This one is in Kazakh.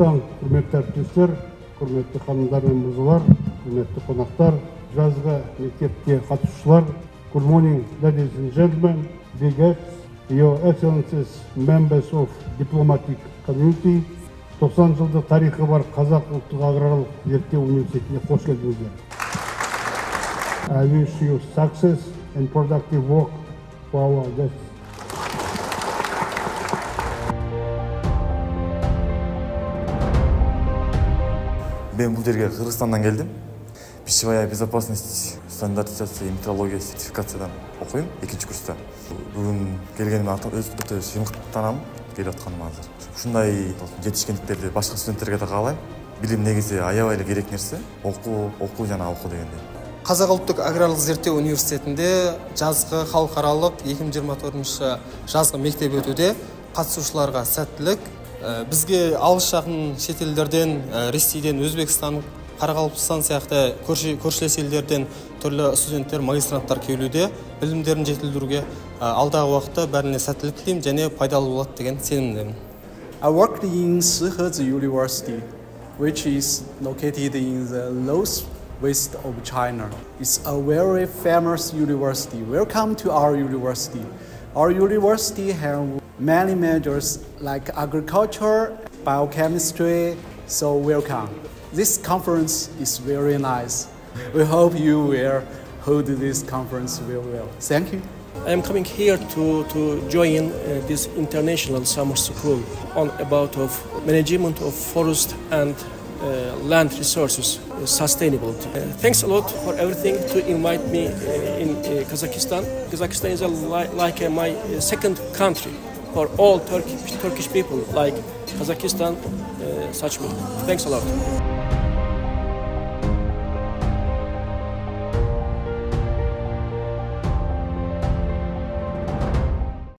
таң, құрметті әріптестер, құрметті ханымдар мен мырзалар, құрметті қонақтар, жазғы мектепке қатысушылар. Good morning, ladies and gentlemen, big guests, your excellencies, members of diplomatic community. 90 жылдық тарихы бар Қазақ ұлттық аграрлық зерттеу университетіне қош келдіңіздер. I wish you success and productive work for our guests. Мен бұл жерге Қырғызстаннан келдім. Пищевая безопасность, стандартизация, метрология, сертификациядан оқимын, 2-ші курста. Бүгін келгеніме өте жымықтанамын, келіп жатқаным азыр. Ушундай жетишкендиктерди башка студенттерге да каалайм. Билим негизи аябай керек нерсе, окуу жана окуу дегенде. Қазақ ұлттық аграрлық зерттеу университетінде жазғы халықаралық 2024 жазғы мектеп өтуде. Қатысушыларға сәттілік. Бізге алыс жақын шетелдерден, Ресейден, Өзбекстан, Қарақалпақстан сияқты көршілес елдерден түрлі студенттер, магистранттар келуде. Білімдерін жетілдіруге алдағы уақытта бәріне сәттілік тілеймін және пайдалы болады деген сенімдемін. I worked in Shihezi University, which is located in the northwest of China. It's a very famous university. Welcome to our university. Our university has many majors like agriculture, biochemistry, so welcome. This conference is very nice. We hope you will hold this conference very well. Thank you. I am coming here to join this international summer school on about of management of forest and land resources, sustainability. Thanks a lot for everything to invite me in Kazakhstan. Kazakhstan is like my second country for all Turkish people like Kazakhstan, such me. Thanks a lot.